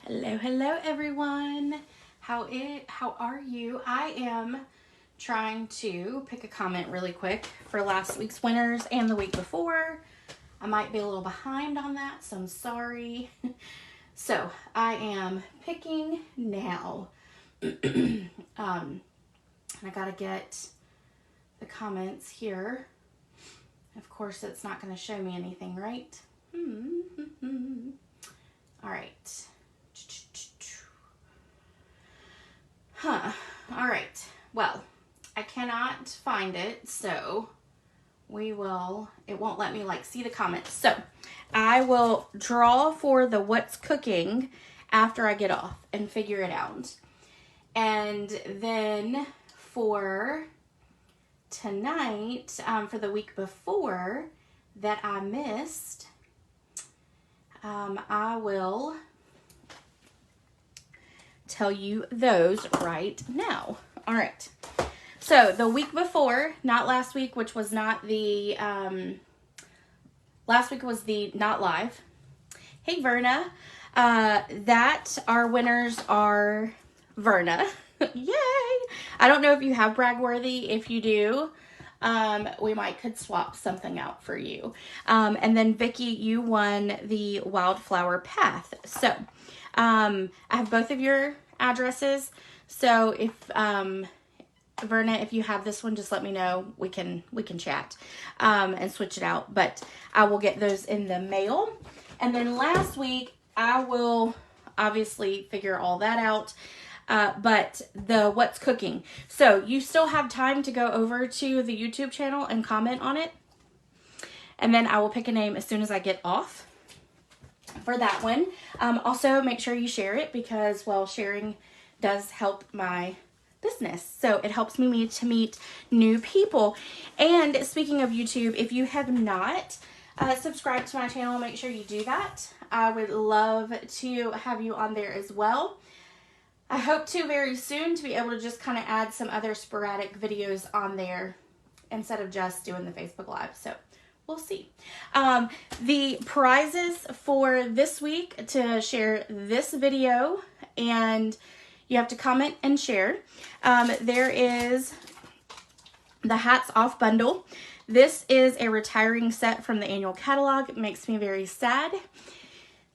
Hello everyone. How are you? I am trying to pick a comment really quick for last week's winners and the week before. I might be a little behind on that, so I'm sorry. So I am picking now. I gotta get the comments here. Of course, it's not going to show me anything, right? All right. All right. Well, I cannot find it, so it won't let me see the comments. So I will draw for the what's cooking after I get off and figure it out. And then for tonight, for the week before that I missed, I will tell you those right now. All right. So the week before, not last week, which was not the, last week was the not live. Hey, Verna. That our winners are Verna. Yay. I don't know if you have Bragworthy. If you do, we could swap something out for you. And then Vicky, you won the Wildflower Path. So, I have both of your addresses. So if, Verna, if you have this one, just let me know. We can chat, and switch it out, but I will get those in the mail. And then last week I will obviously figure all that out. But the what's cooking. So you still have time to go over to the YouTube channel and comment on it. And then I will pick a name as soon as I get off for that one. Also make sure you share it because, well, sharing does help my business. So it helps me to meet new people. And speaking of YouTube, if you have not subscribed to my channel, make sure you do that. I would love to have you on there as well. I hope to very soon to be able to just kind of add some other sporadic videos on there instead of just doing the Facebook Live. So we'll see. The prizes for this week to share this video, and you have to comment and share. There is the Hats Off bundle. This is a retiring set from the annual catalog. It makes me very sad.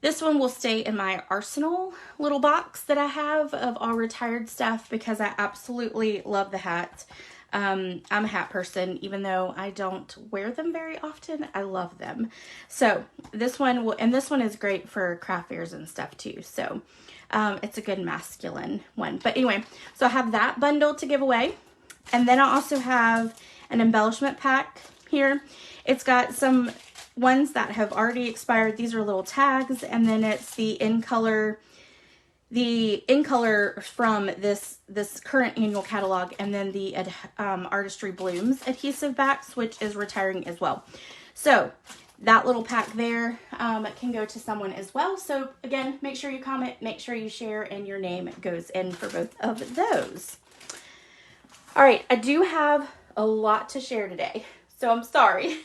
This one will stay in my arsenal little box that I have of all retired stuff because I absolutely love the hats. I'm a hat person, even though I don't wear them very often. I love them. So this one will, and this one is great for craft fairs and stuff too. So it's a good masculine one. But anyway, so I have that bundle to give away. And then I also have an embellishment pack here. It's got some ones that have already expired. These are little tags, and then it's the in color from this current annual catalog, and then the Artistry Blooms adhesive backs, which is retiring as well. So that little pack there can go to someone as well. So again, make sure you comment, make sure you share, and your name goes in for both of those. All right, I do have a lot to share today, so I'm sorry.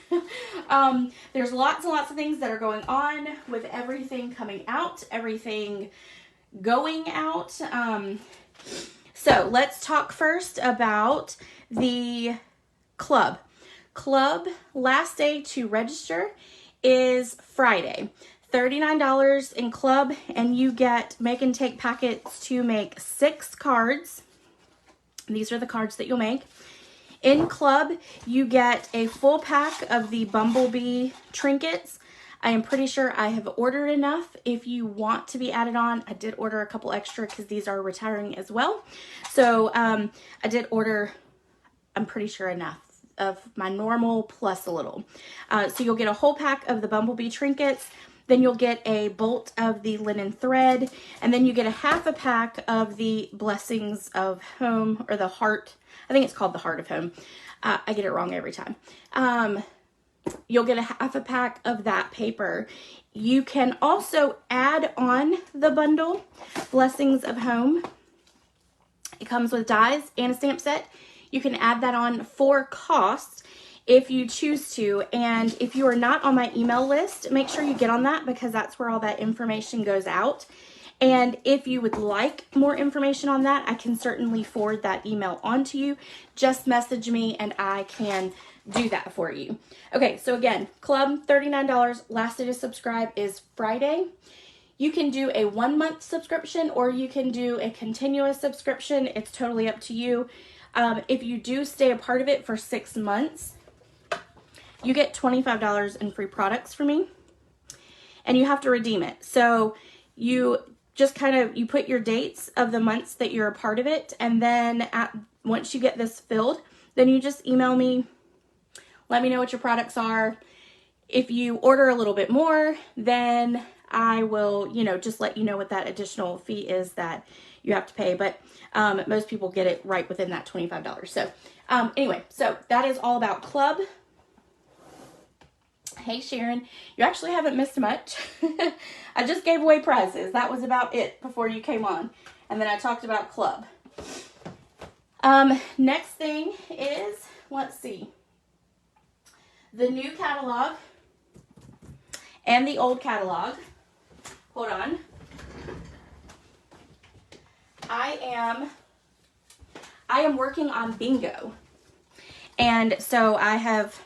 There's lots and lots of things that are going on with everything coming out, everything going out. So let's talk first about the club. Club last day to register is Friday. $39 in club, and you get make and take packets to make 6 cards. These are the cards that you'll make. In club, you get a full pack of the Bumblebee trinkets. I am pretty sure I have ordered enough. If you want to be added on, I did order a couple extra because these are retiring as well. So I did order, I'm pretty sure, enough of my normal plus a little. So you'll get a whole pack of the Bumblebee trinkets. Then you'll get a bolt of the linen thread, and then you get a half a pack of the Blessings of Home, or the Heart. I think it's called the Heart of Home. I get it wrong every time. You'll get a half a pack of that paper. You can also add on the bundle, Blessings of Home. It comes with dies and a stamp set. You can add that on for cost if you choose to. And if you are not on my email list, make sure you get on that because that's where all that information goes out. And if you would like more information on that, I can certainly forward that email on to you. Just message me and I can do that for you. Okay, so again, club $39. Last day to subscribe is Friday. You can do a 1-month subscription or you can do a continuous subscription. It's totally up to you. If you do stay a part of it for 6 months, you get $25 in free products from me, and you have to redeem it. So you just you put your dates of the months that you're a part of it, and then once you get this filled, then you just email me, let me know what your products are. If you order a little bit more, then I will, just let you know what that additional fee is that you have to pay. But most people get it right within that $25. So anyway, so that is all about club. Hey Sharon, you actually haven't missed much. I just gave away prizes. That was about it before you came on. And then I talked about club. Next thing is, let's see, the new catalog and the old catalog. Hold on. I am working on bingo. And so I have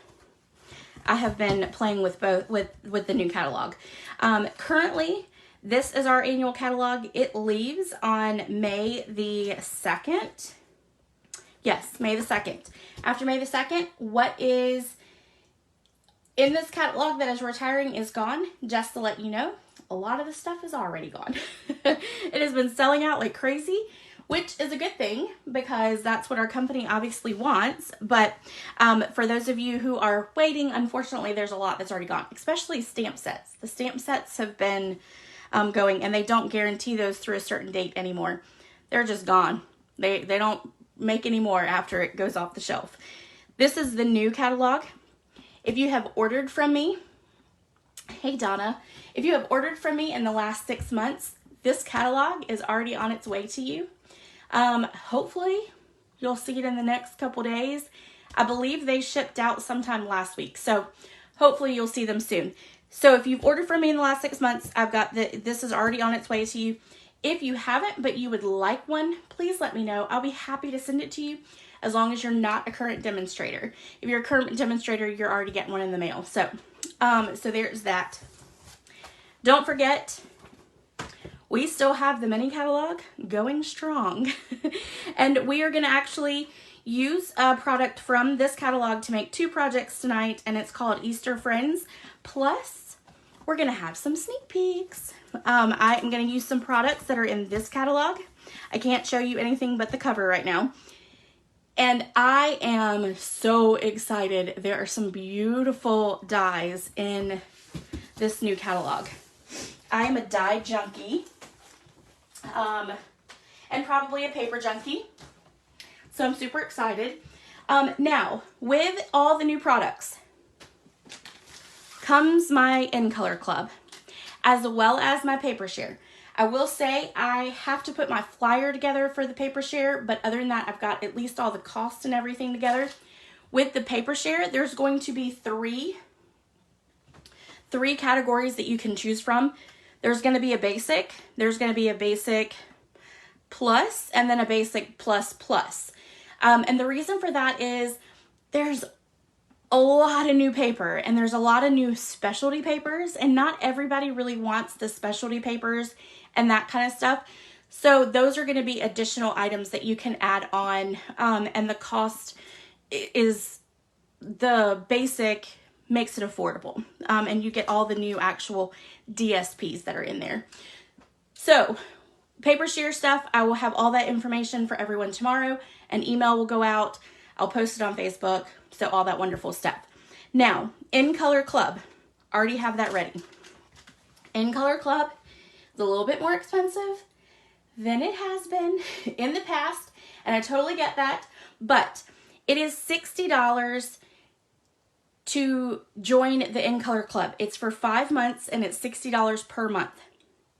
been playing with both with the new catalog. Currently, this is our annual catalog. It leaves on May the 2nd. Yes, May the 2nd. After May the 2nd, what is in this catalog that is retiring is gone. Just to let you know, a lot of the stuff is already gone. It has been selling out like crazy, which is a good thing because that's what our company obviously wants. But for those of you who are waiting, unfortunately, there's a lot that's already gone, especially stamp sets. The stamp sets have been going, and they don't guarantee those through a certain date anymore. They're just gone. They don't make any more after it goes off the shelf. This is the new catalog. If you have ordered from me, hey Donna, if you have ordered from me in the last 6 months, this catalog is already on its way to you. Hopefully you'll see it in the next couple days. I believe they shipped out sometime last week, so hopefully you'll see them soon. So if you've ordered from me in the last 6 months, I've got this is already on its way to you. If you haven't, but you would like one, please let me know. I'll be happy to send it to you as long as you're not a current demonstrator. If you're a current demonstrator, you're already getting one in the mail. So, so there's that. Don't forget, we still have the mini catalog going strong. And we are going to actually use a product from this catalog to make 2 projects tonight, and it's called Easter Friends. Plus, we're going to have some sneak peeks. I am going to use some products that are in this catalog. I can't show you anything but the cover right now. And I am so excited. There are some beautiful dies in this new catalog. I am a die junkie. And probably a paper junkie. So I'm super excited. Now, with all the new products comes my In Color Club, as well as my paper share. I will say I have to put my flyer together for the paper share, but other than that, I've got at least all the costs and everything together. With the paper share, there's going to be three categories that you can choose from. There's going to be a basic, there's going to be a basic plus, and then a basic plus plus. And the reason for that is there's a lot of new paper and there's a lot of new specialty papers, and not everybody really wants the specialty papers and that kind of stuff. So those are going to be additional items that you can add on, and the cost is, the basic makes it affordable, and you get all the new actual DSPs that are in there. So paper share stuff, I will have all that information for everyone tomorrow. An email will go out. I'll post it on Facebook. So all that wonderful stuff. Now, In Color Club, already have that ready. In Color Club is a little bit more expensive than it has been in the past, and I totally get that, but it is $60 to join the In Color Club. It's for 5 months and it's $60 per month.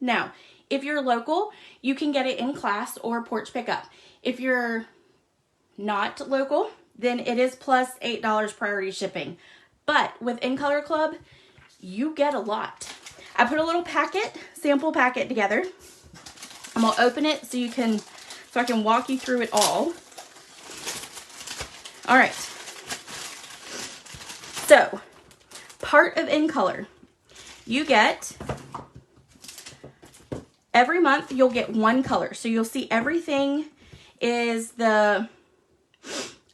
Now, if you're local, you can get it in class or porch pickup. If you're not local, then it is plus $8 priority shipping. But with In Color Club, you get a lot. I put a little packet, sample packet together. I'm gonna open it so I can walk you through it all. All right. So, part of In Color, you get, every month you'll get one color. So you'll see everything is the,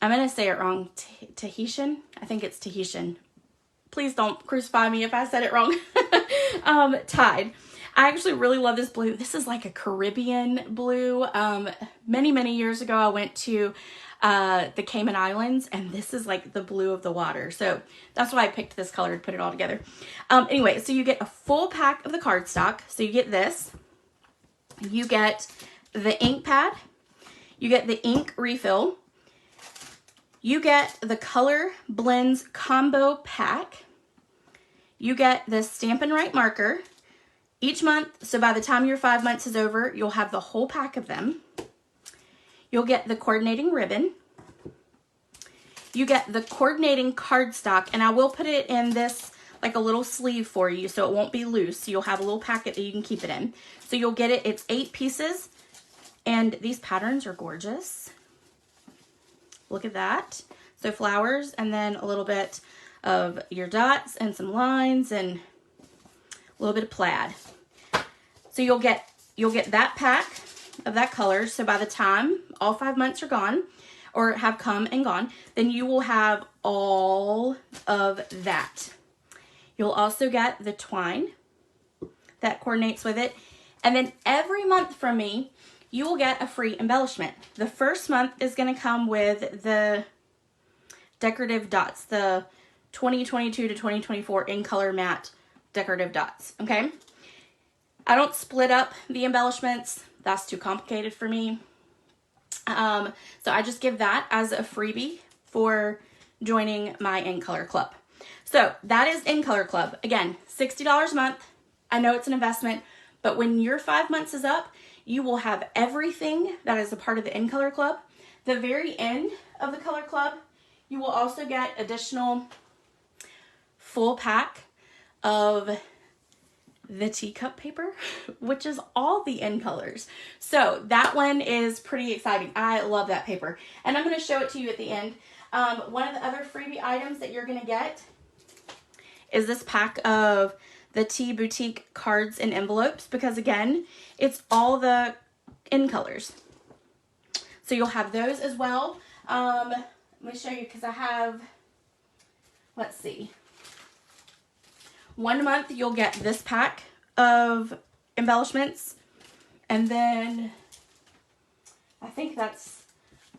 I'm going to say it wrong, Tahitian? I think it's Tahitian. Please don't crucify me if I said it wrong. Tide. I actually really love this blue. This is like a Caribbean blue. Many, many years ago, I went to the Cayman Islands, and this is like the blue of the water. So that's why I picked this color to put it all together. Anyway, so you get a full pack of the cardstock. So you get this. You get the ink pad. You get the ink refill. You get the Color Blends Combo Pack. You get the Stampin' Right marker. Each month, so by the time your 5 months is over, you'll have the whole pack of them. You'll get the coordinating ribbon. You get the coordinating cardstock, and I will put it in this like a little sleeve for you so it won't be loose. So you'll have a little packet that you can keep it in. So you'll get it, it's 8 pieces, and these patterns are gorgeous. Look at that. So flowers, and then a little bit of your dots and some lines and a little bit of plaid. So you'll get that pack of that color. So by the time all 5 months are gone or have come and gone, then you will have all of that. You'll also get the twine that coordinates with it. And then every month from me, you will get a free embellishment. The first month is going to come with the decorative dots, the 2022 to 2024 In Color Matte decorative dots, okay? I don't split up the embellishments. That's too complicated for me. So I just give that as a freebie for joining my In Color Club. So that is In Color Club. Again, $60 a month. I know it's an investment, but when your 5 months is up, you will have everything that is a part of the In Color Club. The very end of the Color Club, you will also get additional full pack of the teacup paper, which is all the In Colors. So that one is pretty exciting. I love that paper. And I'm going to show it to you at the end. One of the other freebie items that you're going to get is this pack of the Tea Boutique cards and envelopes, because again, it's all the In Colors. So you'll have those as well. Let me show you, because I have, let's see. 1 month you'll get this pack of embellishments, and then I think that's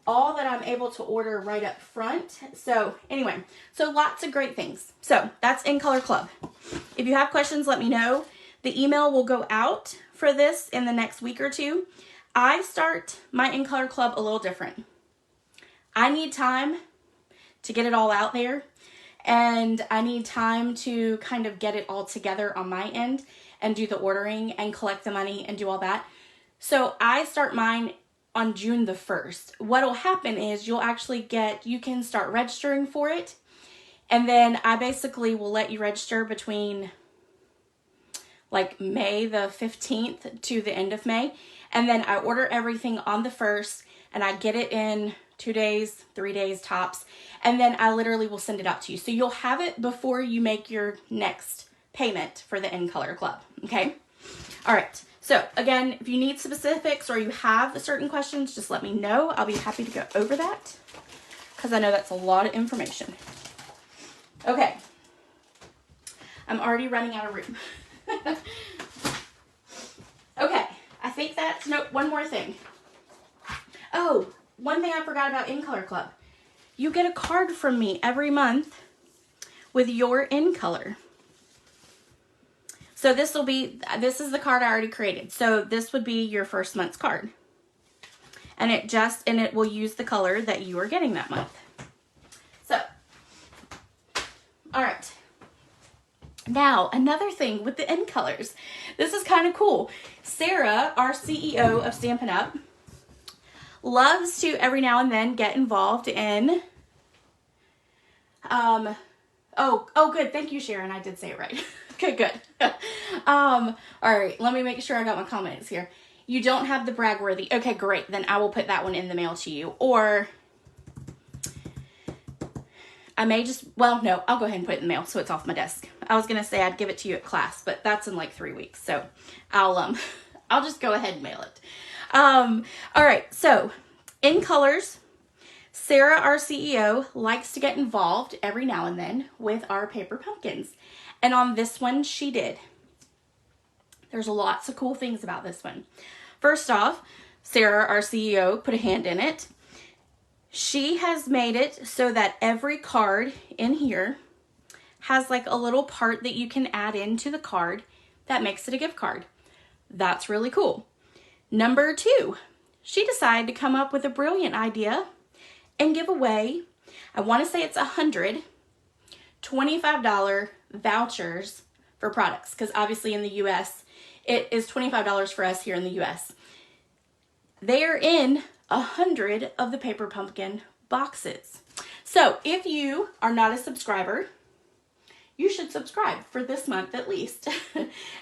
all that I'm able to order right up front. So anyway, so lots of great things. So that's In Color Club. If you have questions, let me know. The email will go out for this in the next week or two. I start my In Color Club a little different. I need time to get it all out there, and I need time to kind of get it all together on my end and do the ordering and collect the money and do all that. So I start mine on June the 1st. What'll happen is you can start registering for it, and then I basically will let you register between like May the 15th to the end of May, and then I order everything on the 1st, and I get it in 2 days, 3 days tops, and then I literally will send it out to you. So you'll have it before you make your next payment for the In Color Club, okay? All right, so again, if you need specifics or you have certain questions, just let me know. I'll be happy to go over that, because I know that's a lot of information. Okay, I'm already running out of room. Okay, I think that's, no, one more thing. Oh, one thing I forgot about In Color Club. You get a card from me every month with your In Color. So this is the card I already created. So this would be your first month's card. And it will use the color that you are getting that month. So, all right. Now, another thing with the In Colors. This is kind of cool. Sarah, our CEO of Stampin' Up, loves to every now and then get involved in, oh, good. Thank you, Sharon. I did say it right. Okay, good. All right. Let me make sure I got my comments here. you don't have the Bragworthy. Okay, great. Then I will put that one in the mail to you. Or I may just, well, no, I'll go ahead and put it in the mail so it's off my desk. I was going to say I'd give it to you at class, but that's in like 3 weeks. So I'll just go ahead and mail it. All right. So in colors, Sarah, our CEO, likes to get involved every now and then with our paper pumpkins. And on this one, she did. There's lots of cool things about this one. First off, Sarah, our CEO, put a hand in it. She has made it so that every card in here has like a little part that you can add into the card that makes it a gift card. That's really cool. Number 2, she decided to come up with a brilliant idea and give away, I want to say it's 100 $25 vouchers for products, because obviously in the US, it is $25 for us here in the US. They are in 100 of the Paper Pumpkin boxes. So if you are not a subscriber, you should subscribe for this month at least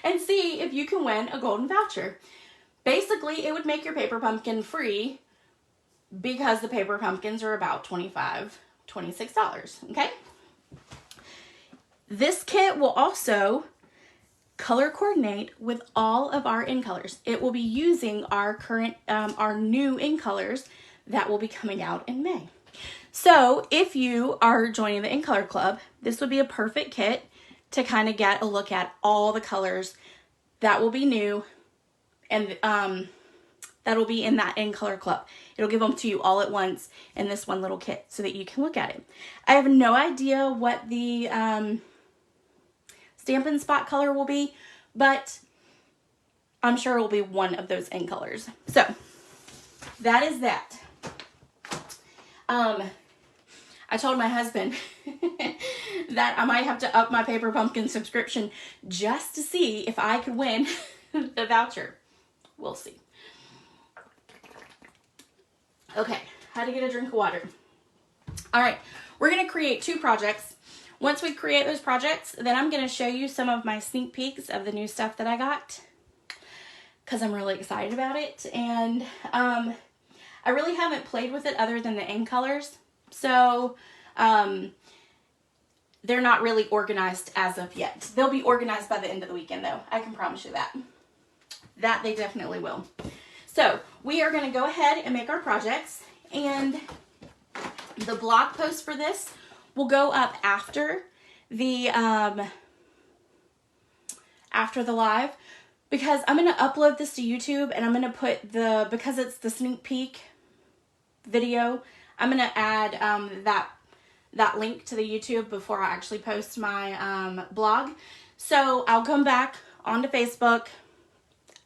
and see if you can win a golden voucher. Basically, it would make your Paper Pumpkin free because the Paper Pumpkins are about $25, $26, okay? This kit will also color coordinate with all of our in colors. It will be using our new in colors that will be coming out in May. So if you are joining the in color club, this would be a perfect kit to kind of get a look at all the colors that will be new and that'll be in that in color club. It'll give them to you all at once in this one little kit so that you can look at it. I have no idea what the Stampin' spot color will be, but I'm sure it will be one of those in colors. So that is that. I told my husband that I might have to up my Paper Pumpkin subscription just to see if I could win the voucher. We'll see. Okay, how to get a drink of water. All right, we're going to create 2 projects. Once we create those projects, then I'm going to show you some of my sneak peeks of the new stuff that I got because I'm really excited about it. And I really haven't played with it other than the in colors. So they're not really organized as of yet. They'll be organized by the end of the weekend though. I can promise you that. That they definitely will. So we are going to go ahead and make our projects, and the blog post for this will go up after the live, because I'm going to upload this to YouTube, and I'm going to put because it's the sneak peek video, I'm going to add that link to the YouTube before I actually post my blog. So I'll come back onto Facebook.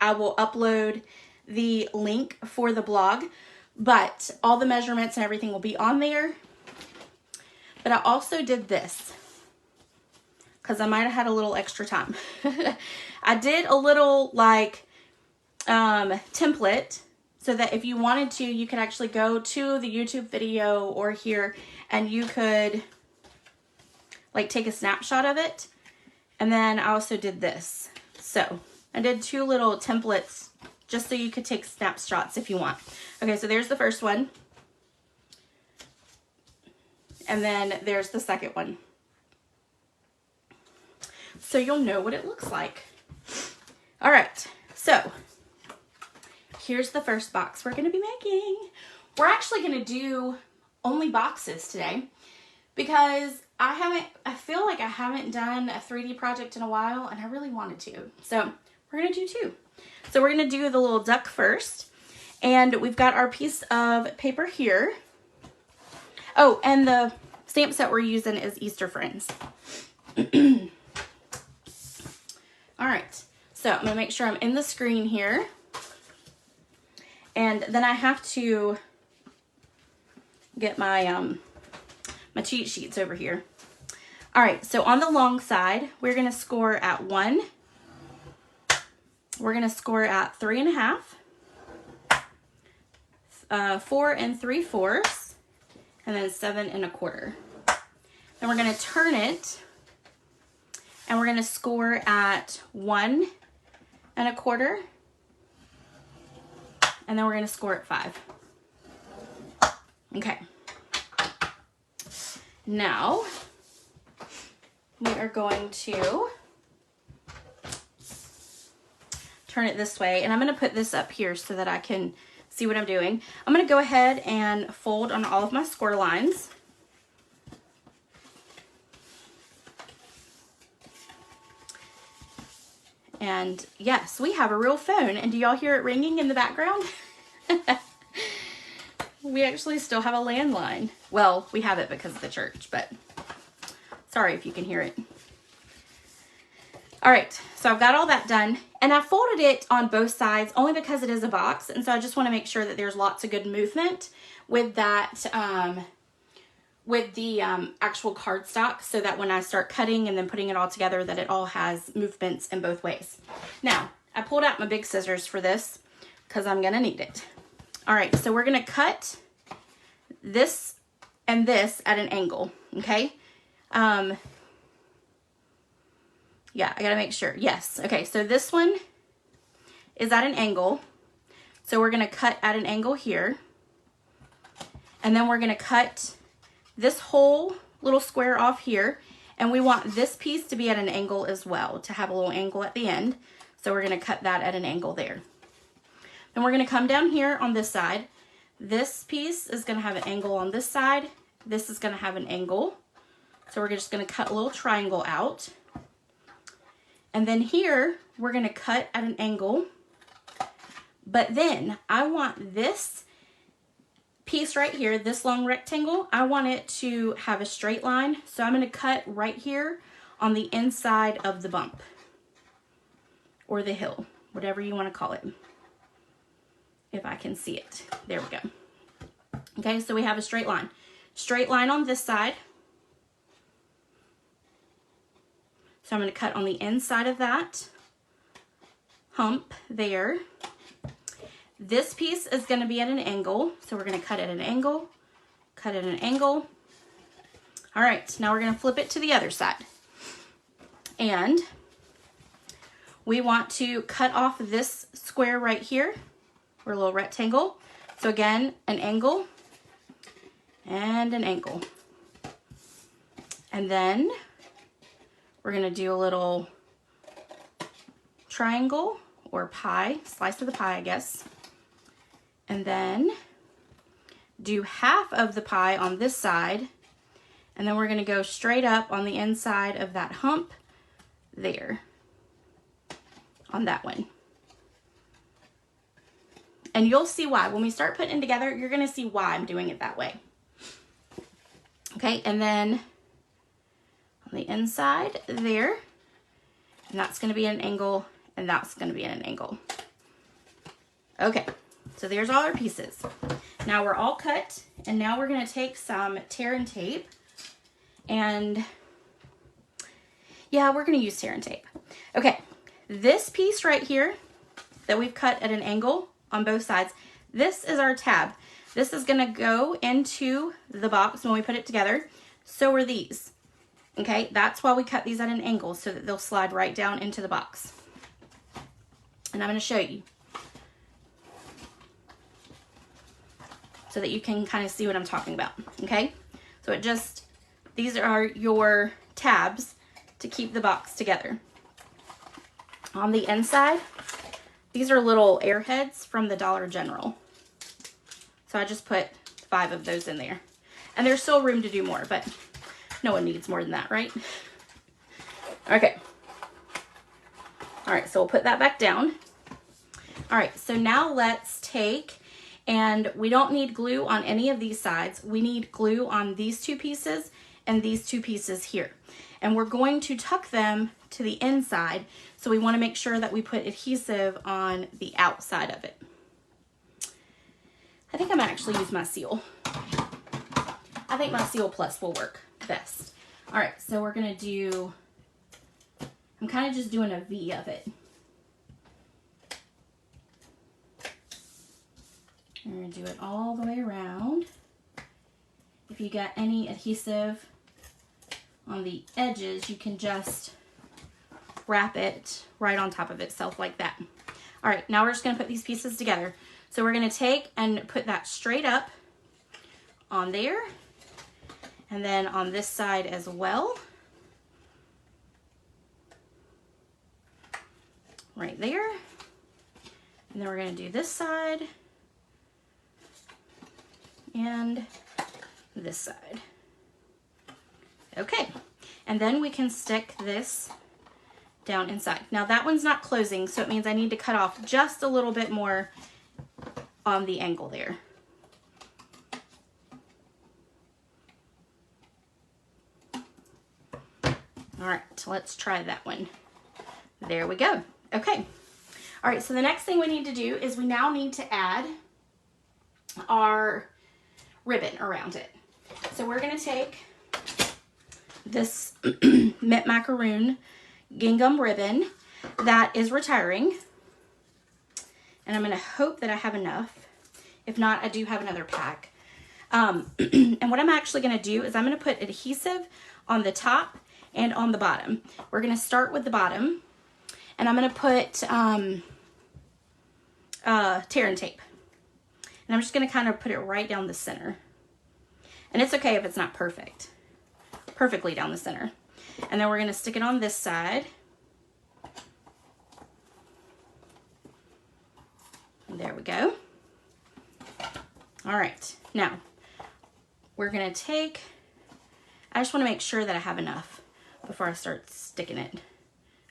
I will upload the link for the blog, but all the measurements and everything will be on there. But I also did this because I might have had a little extra time. I did a little like template so that if you wanted to, you could actually go to the YouTube video or here and you could like take a snapshot of it. And then I also did this. So I did 2 little templates just so you could take snapshots if you want. Okay, so there's the first one. And then there's the second one. So you'll know what it looks like. All right, so here's the first box we're gonna be making. We're actually gonna do only boxes today because I feel like I haven't done a 3D project in a while and I really wanted to. So we're gonna do 2. So we're gonna do the little duck first. And we've got our piece of paper here. Oh, and the stamp set we're using is Easter Friends. All right, so I'm gonna make sure I'm in the screen here. And then I have to get my my cheat sheets over here. All right, so on the long side, we're gonna score at 1. We're gonna score at 3.5, 4 3/4, and then 7 1/4. Then we're gonna turn it, and we're gonna score at 1 1/4, and then we're going to score at 5. Okay. Now, we are going to turn it this way, and I'm going to put this up here so that I can see what I'm doing. I'm going to go ahead and fold on all of my score lines. And yes, we have a real phone. And do y'all hear it ringing in the background? We actually still have a landline. Well, we have it because of the church, but sorry if you can hear it. All right, so I've got all that done, and I folded it on both sides only because it is a box, and so I just want to make sure that there's lots of good movement with that, with the actual cardstock, so that when I start cutting and then putting it all together, that it all has movements in both ways. Now, I pulled out my big scissors for this because I'm going to need it. All right, so we're going to cut this and this at an angle, okay? Yeah, I got to make sure. Yes, okay, so this one is at an angle, so we're going to cut at an angle here, and then we're going to cut this whole little square off here, and we want this piece to be at an angle as well, to have a little angle at the end. So we're going to cut that at an angle there. Then we're going to come down here on this side. This piece is going to have an angle on this side. This is going to have an angle. So we're just going to cut a little triangle out. And then here, we're going to cut at an angle. But then I want this piece right here, this long rectangle, I want it to have a straight line. So I'm going to cut right here on the inside of the bump or the hill, whatever you want to call it. If I can see it. There we go. Okay, so we have a straight line. Straight line on this side. So I'm going to cut on the inside of that hump there. This piece is going to be at an angle, so we're going to cut at an angle, cut at an angle. All right, now we're going to flip it to the other side. And we want to cut off this square right here, or a little rectangle. So again, an angle and an angle. And then we're going to do a little triangle or pie, slice of the pie, I guess. And then do half of the pie on this side. And then we're going to go straight up on the inside of that hump there on that one. And you'll see why. When we start putting it together, you're going to see why I'm doing it that way. Okay, and then on the inside there, and that's going to be an angle, and that's going to be an angle. Okay, so there's all our pieces. Now we're all cut, and now we're going to take some tear and tape, and yeah, we're going to use tear and tape. Okay, this piece right here that we've cut at an angle on both sides, this is our tab. This is going to go into the box when we put it together. So are these. Okay, that's why we cut these at an angle, so that they'll slide right down into the box. And I'm going to show you so that you can kind of see what I'm talking about. Okay, so it just, these are your tabs to keep the box together. On the inside, these are little airheads from the Dollar General. So I just put 5 of those in there. And there's still room to do more, but no one needs more than that, right? Okay. All right, so we'll put that back down. All right, so now let's take, and we don't need glue on any of these sides. We need glue on these 2 pieces and these 2 pieces here. And we're going to tuck them to the inside, so we want to make sure that we put adhesive on the outside of it. I think I'm gonna actually use my seal. I think my Seal Plus will work best. All right, so we're gonna do, I'm kind of just doing a V of it. We're gonna do it all the way around. If you got any adhesive on the edges, you can just wrap it right on top of itself like that. All right, now we're just gonna put these pieces together. So we're gonna take and put that straight up on there, and then on this side as well. Right there. And then we're gonna do this side and this side. Okay, and then we can stick this down inside. Now that one's not closing, so it means I need to cut off just a little bit more on the angle there. All right, so let's try that one. There we go. Okay. All right, so the next thing we need to do is we now need to add our ribbon around it. So we're gonna take this mint macaroon gingham ribbon that is retiring, and I'm gonna hope that I have enough. If not, I do have another pack. And what I'm actually gonna do is I'm gonna put adhesive on the top and on the bottom. We're gonna start with the bottom, and I'm gonna put tear and tape. And I'm just gonna kind of put it right down the center. And it's okay if it's not perfectly down the center. And then we're gonna stick it on this side. There we go. All right, now we're gonna take, I just wanna make sure that I have enough before I start sticking it.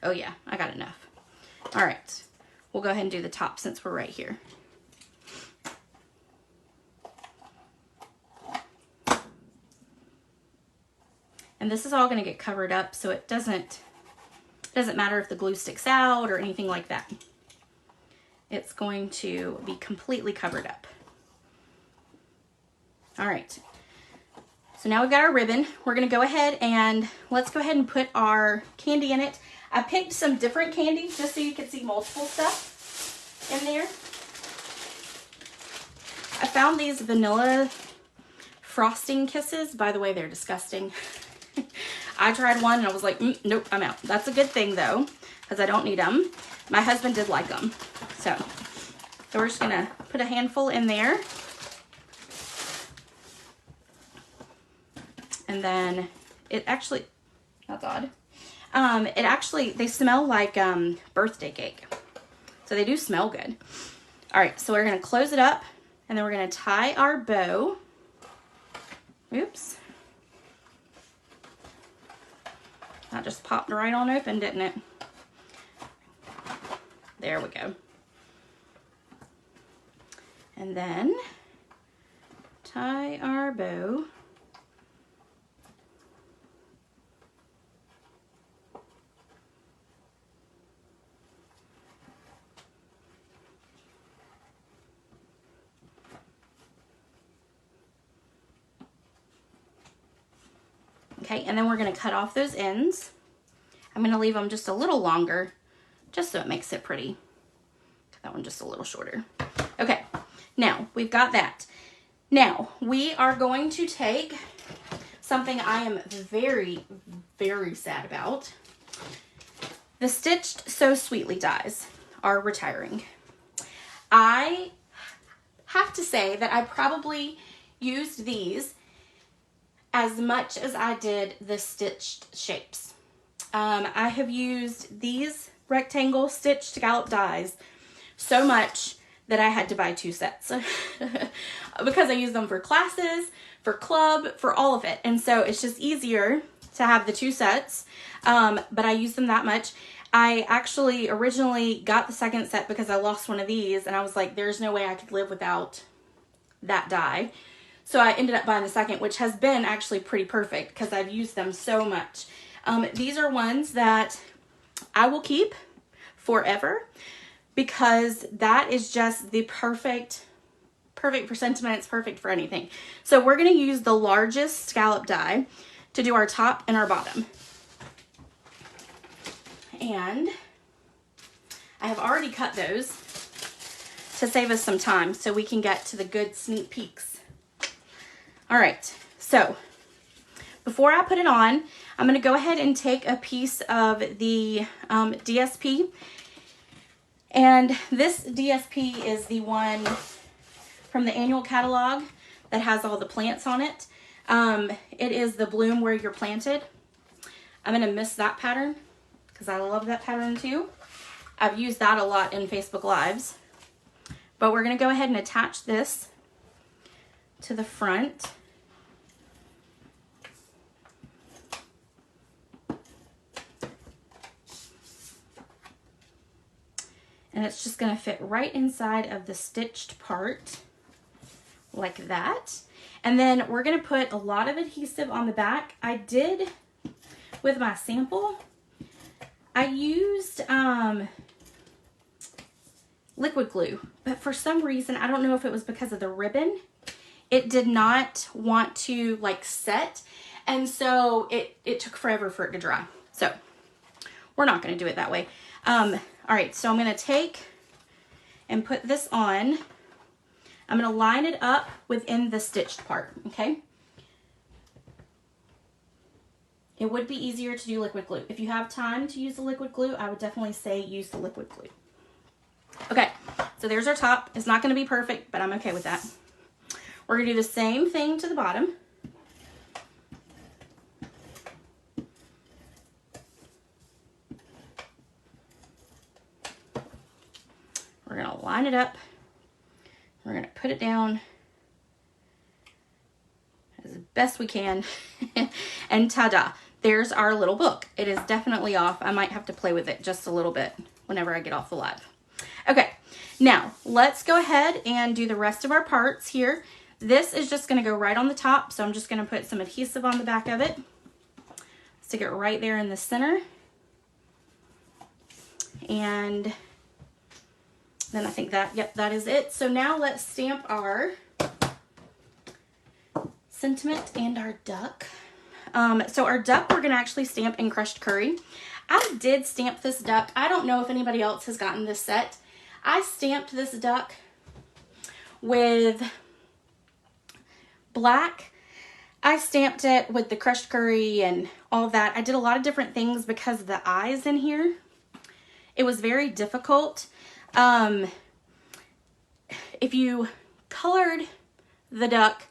Oh yeah, I got enough. All right, we'll go ahead and do the top since we're right here. And this is all gonna get covered up, so it doesn't matter if the glue sticks out or anything like that. It's going to be completely covered up. All right, so now we've got our ribbon. We're gonna go ahead and let's go ahead and put our candy in it. I picked some different candy just so you could see multiple stuff in there. I found these vanilla frosting kisses. By the way, they're disgusting. I tried one and I was like, nope, I'm out. That's a good thing though, because I don't need them. My husband did like them. So we're just gonna put a handful in there. And then it actually, that's odd. They smell like birthday cake. So they do smell good. All right, so we're gonna close it up and then we're gonna tie our bow. Oops. That just popped right on open, didn't it? There we go. And then tie our bow. Okay, and then we're gonna cut off those ends. I'm gonna leave them just a little longer, just so it makes it pretty. Cut that one just a little shorter. Okay, now we've got that. Now we are going to take something I am very, very sad about. The Stitched So Sweetly dies are retiring. I have to say that I probably used these as much as I did the stitched shapes. I have used these rectangle stitched scallop dies so much that I had to buy 2 sets because I use them for classes, for club, for all of it. And so it's just easier to have the 2 sets, but I use them that much. I actually originally got the 2nd set because I lost one of these and I was like, there's no way I could live without that die. So I ended up buying the 2nd, which has been actually pretty perfect because I've used them so much. These are ones that I will keep forever because that is just the perfect for sentiments, perfect for anything. So we're going to use the largest scallop die to do our top and our bottom. And I have already cut those to save us some time so we can get to the good sneak peeks. All right, so before I put it on, I'm gonna go ahead and take a piece of the DSP. And this DSP is the one from the annual catalog that has all the plants on it. It is the Bloom Where You're Planted. I'm going to miss that pattern because I love that pattern too. I've used that a lot in Facebook Lives. But we're going to go ahead and attach this to the front. And it's just going to fit right inside of the stitched part like that. And then we're going to put a lot of adhesive on the back. I did with my sample. I used liquid glue, but for some reason, I don't know if it was because of the ribbon, it did not want to like set. And so it took forever for it to dry. So we're not going to do it that way. All right, so I'm going to take and put this on. I'm going to line it up within the stitched part, okay? It would be easier to do liquid glue. If you have time to use the liquid glue, I would definitely say use the liquid glue. Okay, so there's our top. It's not going to be perfect, but I'm okay with that. We're going to do the same thing to the bottom. We're going to line it up. We're going to put it down as best we can. And ta-da, there's our little book. It is definitely off. I might have to play with it just a little bit whenever I get off the live. Okay, now let's go ahead and do the rest of our parts here. This is just going to go right on the top, so I'm just going to put some adhesive on the back of it. Stick it right there in the center. And then I think that, yep, that is it. So now let's stamp our sentiment and our duck. So our duck, we're going to actually stamp in crushed curry. I did stamp this duck. I don't know if anybody else has gotten this set. I stamped this duck with black. I stamped it with the crushed curry and all that. I did a lot of different things because of the eyes in here. It was very difficult. If you colored the duck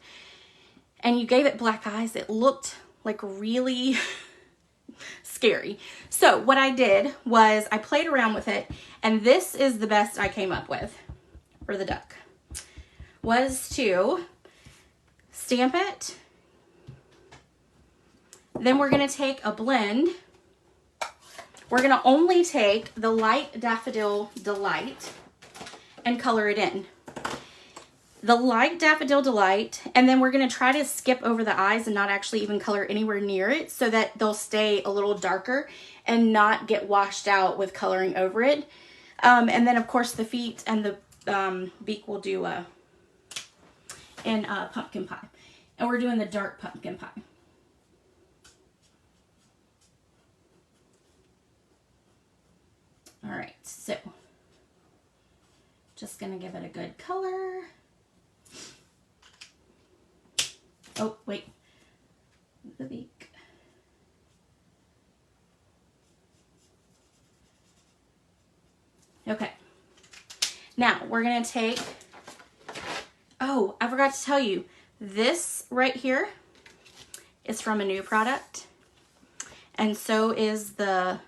and you gave it black eyes, it looked like really scary. So what I did was I played around with it, and this is the best I came up with for the duck, was to stamp it. Then we're going to take a blend. We're going to only take the light Daffodil Delight and color it in. The light Daffodil Delight, and then we're going to try to skip over the eyes and not actually even color anywhere near it so that they'll stay a little darker and not get washed out with coloring over it. And then, of course, the feet and the beak will do in pumpkin pie. And we're doing the dark pumpkin pie. All right, so just gonna give it a good color. Oh, wait, the beak. Okay, now we're gonna take, oh, I forgot to tell you, this right here is from a new product, and so is the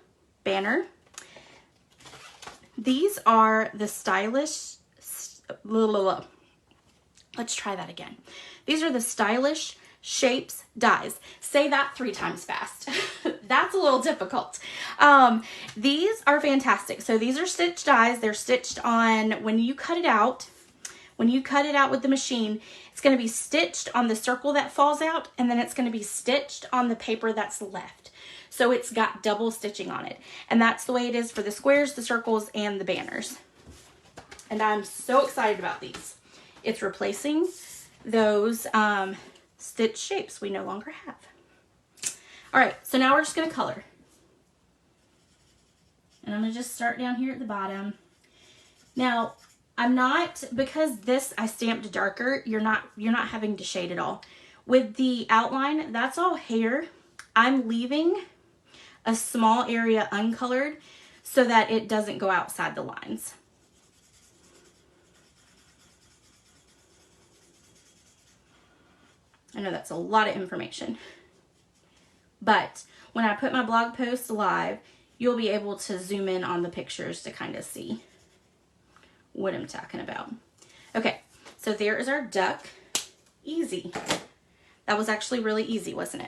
banner. These are the stylish, let's try that again. These are the Stylish Shapes dies. Say that 3 times fast. That's a little difficult. These are fantastic. So these are stitched dies. They're stitched on, when you cut it out with the machine, it's going to be stitched on the circle that falls out, and then it's going to be stitched on the paper that's left. So it's got double stitching on it. And that's the way it is for the squares, the circles, and the banners. And I'm so excited about these. It's replacing those stitch shapes we no longer have. All right, so now we're just gonna color. And I'm gonna just start down here at the bottom. Now, I'm not, because this I stamped darker, you're not having to shade it all. With the outline, that's all hair. I'm leaving a small area uncolored so that it doesn't go outside the lines. I know that's a lot of information. But when I put my blog post live, you'll be able to zoom in on the pictures to kind of see what I'm talking about. Okay, so there is our duck. Easy. That was actually really easy, wasn't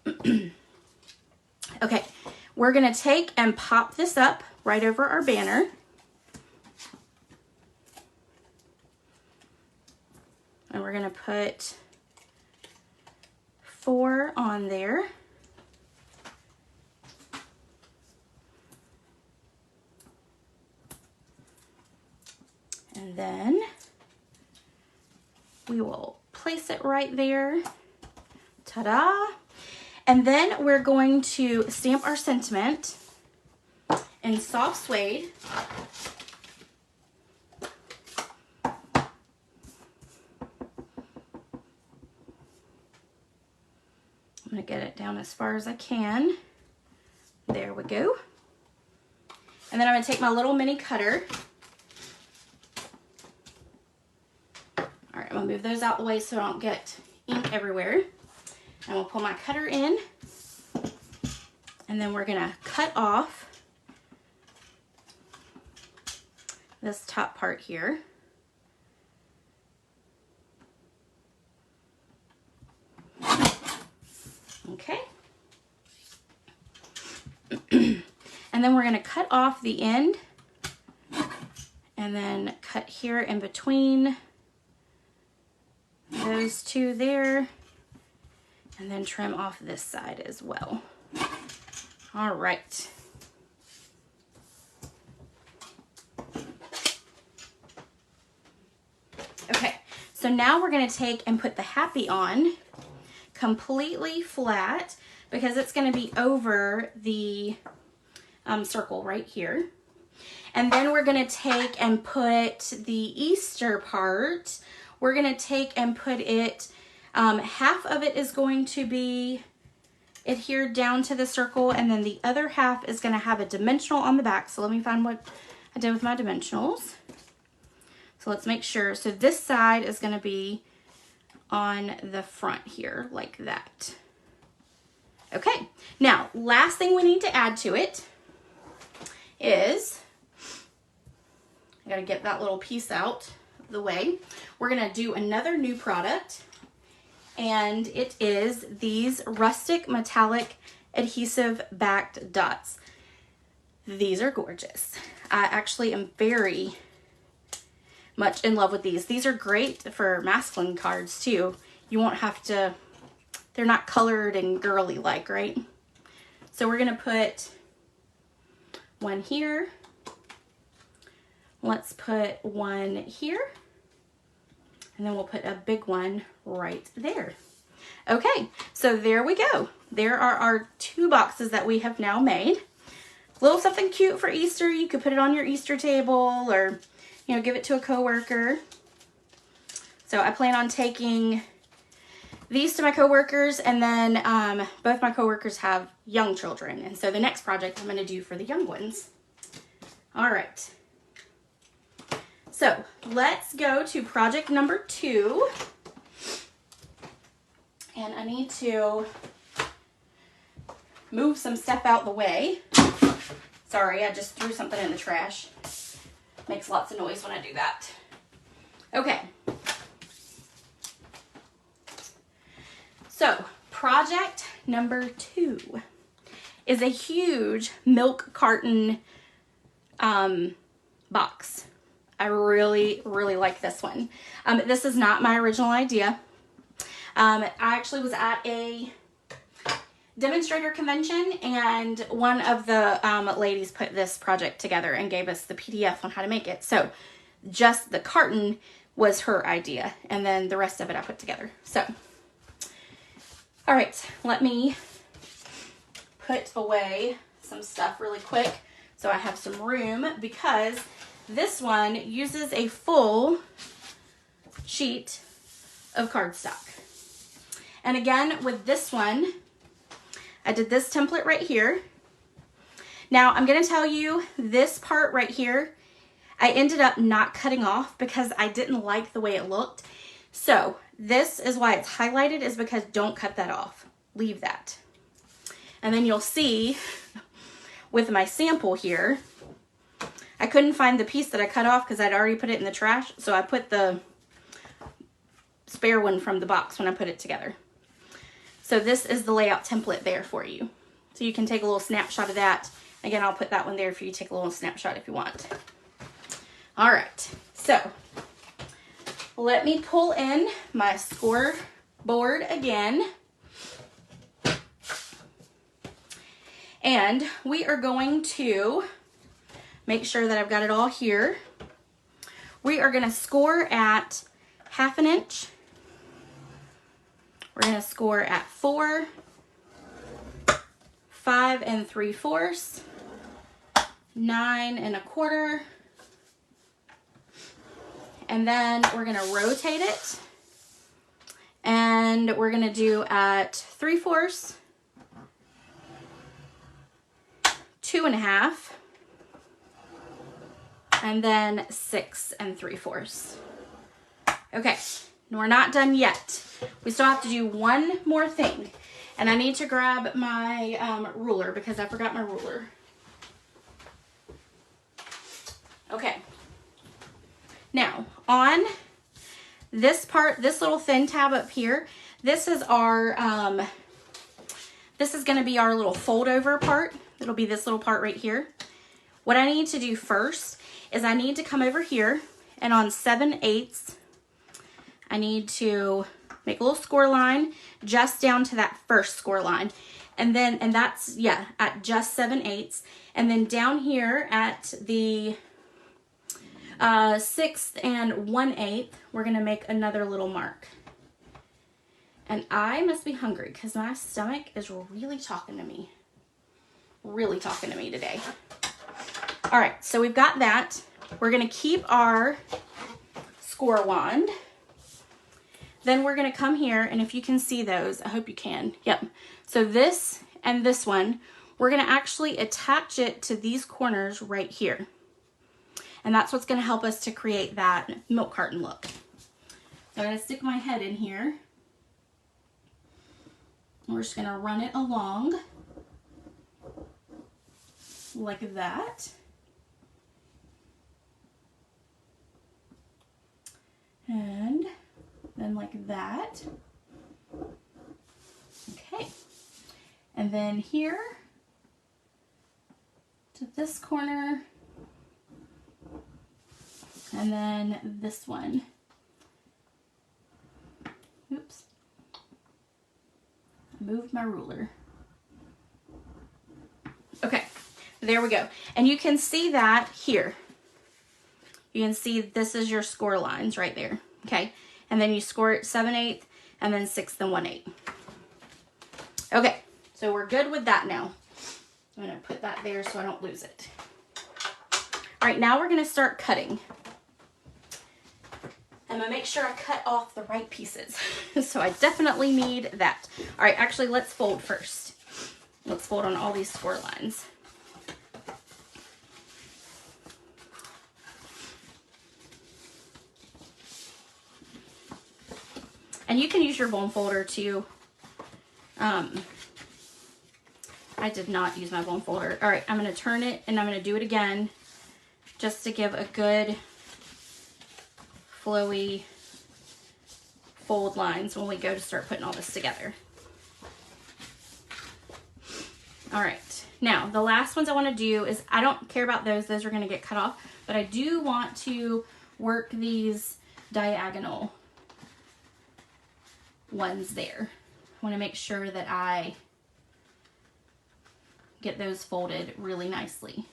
it? Okay, we're gonna take and pop this up right over our banner. And we're gonna put 4 on there. And then we will place it right there. Ta-da! And then we're going to stamp our sentiment in soft suede. I'm going to get it down as far as I can. There we go. And then I'm going to take my little mini cutter. All right, I'm going to move those out the way so I don't get ink everywhere. And we'll pull my cutter in. And then we're going to cut off this top part here. Okay. And then we're going to cut off the end and then cut here in between those two there, and then trim off this side as well. All right. Okay, so now we're going to take and put the happy on completely flat because it's going to be over the circle right here. And then we're going to take and put the Easter part, we're going to take and put it, half of it is going to be adhered down to the circle, and then the other half is going to have a dimensional on the back. So let me find what I did with my dimensionals. So let's make sure. So this side is going to be on the front here like that. Okay, now last thing we need to add to it is, I gotta get that little piece out of the way. We're gonna do another new product, and it is these rustic metallic adhesive backed dots. These are gorgeous. I actually am very much in love with these. These are great for masculine cards too. You won't have to, they're not colored and girly like, right? So we're gonna put one here. Let's put one here. And then we'll put a big one right there. Okay, so there we go. There are our 2 boxes that we have now made. A little something cute for Easter. You could put it on your Easter table, or you know, give it to a coworker. So I plan on taking these to my coworkers, and then both my coworkers have young children, and so the next project I'm going to do for the young ones. All right. So let's go to project number 2, and I need to move some stuff out the way. Sorry, I just threw something in the trash. Makes lots of noise when I do that. Okay. So, project number 2 is a huge milk carton box. I really, really like this one. This is not my original idea. I actually was at a demonstrator convention, and one of the ladies put this project together and gave us the PDF on how to make it. So just the carton was her idea, and then the rest of it I put together. So, all right, let me put away some stuff really quick so I have some room, because this one uses a full sheet of cardstock. And again, with this one, I did this template right here. Now I'm going to tell you, this part right here, I ended up not cutting off because I didn't like the way it looked. So This is why it's highlighted, is because don't cut that off. Leave that. And then you'll see with my sample here, I couldn't find the piece that I cut off because I'd already put it in the trash. So I put the spare one from the box when I put it together. So this is the layout template there for you. So you can take a little snapshot of that. Again, I'll put that one there for you to take a little snapshot if you want. All right, so let me pull in my scoreboard again. And we are going to make sure that I've got it all here. We are going to score at 1/2 inch. We're going to score at 4, 5 3/4, 9 1/4, and then we're going to rotate it, and we're going to do at 3/4, 2 1/2, and then 6 3/4. Okay, we're not done yet. We still have to do one more thing, and I need to grab my ruler because I forgot my ruler. Okay, now on this part, this little thin tab up here, this is our this is going to be our little fold over part. It'll be this little part right here. What I need to do first is I need to come over here, and on 7/8 I need to make a little score line just down to that first score line. And then, and that's, yeah, at just 7/8. And then down here at the 6 1/8, we're gonna make another little mark. And I must be hungry because my stomach is really talking to me. Really talking to me today. All right, so we've got that. We're gonna keep our score wand. Then we're gonna come here, and if you can see those, I hope you can. Yep. So this and this one, we're gonna actually attach it to these corners right here. And that's what's gonna help us to create that milk carton look. So I'm gonna stick my head in here. We're just gonna run it along like that. And then like that. Okay. And then here to this corner. And then this one. Oops. I moved my ruler. Okay, there we go. And you can see that here. You can see this is your score lines right there. Okay, and then you score it 7/8 and then 6 1/8. Okay, so we're good with that now. I'm gonna put that there so I don't lose it. All right, now we're gonna start cutting. I'm gonna make sure I cut off the right pieces. So I definitely need that. All right, actually let's fold first. Let's fold on all these score lines. And you can use your bone folder too. I did not use my bone folder. All right, I'm gonna turn it and I'm gonna do it again just to give a good flowy fold lines when we go to start putting all this together. All right, now the last ones I wanna do is, I don't care about those are gonna get cut off, but I do want to work these diagonal ones there. I wanna make sure that I get those folded really nicely.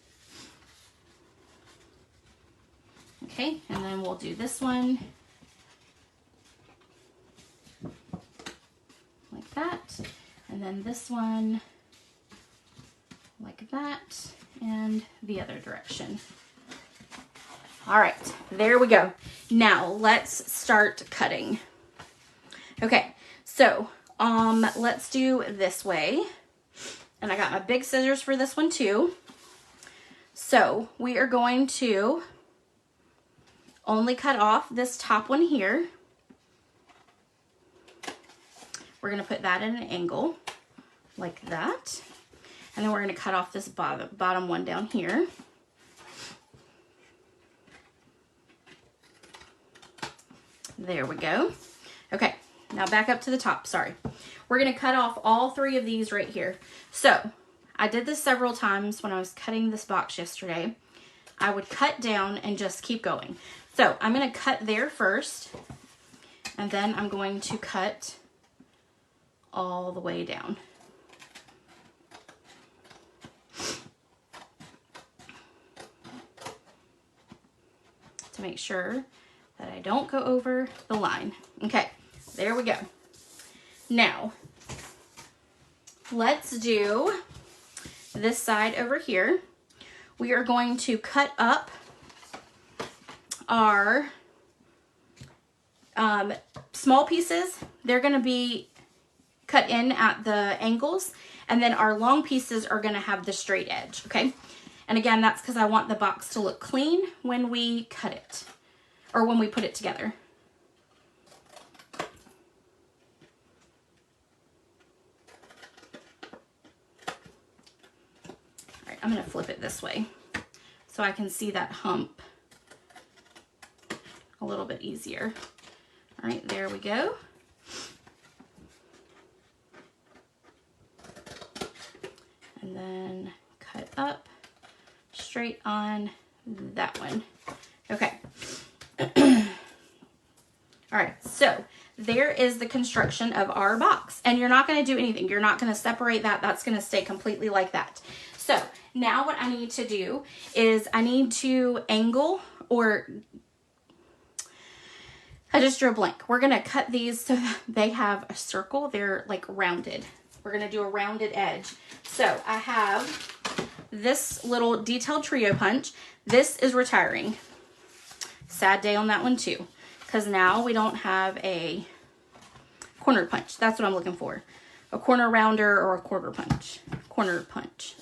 Okay, and then we'll do this one like that, and then this one like that, and the other direction. All right, there we go. Now let's start cutting. Okay, so let's do this way. And I got my big scissors for this one too. So we are going to only cut off this top one here. We're gonna put that at an angle like that. And then we're gonna cut off this bottom one down here. There we go. Okay, now back up to the top, sorry. We're gonna cut off all 3 of these right here. So, I did this several times when I was cutting this box yesterday. I would cut down and just keep going. So, I'm gonna cut there first, and then I'm going to cut all the way down. To make sure that I don't go over the line. Okay, there we go. Now, let's do this side over here. We are going to cut up our small pieces. They're gonna be cut in at the angles, and then our long pieces are gonna have the straight edge, okay? And again, that's because I want the box to look clean when we cut it, or when we put it together. All right, I'm gonna flip it this way so I can see that hump a little bit easier. All right, there we go. And then cut up straight on that one. Okay. All right, so there is the construction of our box, and you're not going to do anything. You're not going to separate that. That's going to stay completely like that. So now what I need to do is I need to angle, or I just drew a blank. We're going to cut these so they have a circle. They're like rounded. We're going to do a rounded edge. So I have this little detailed trio punch. This is retiring. Sad day on that one too, because now we don't have a corner punch. That's what I'm looking for. A corner rounder or a quarter punch. Corner punch.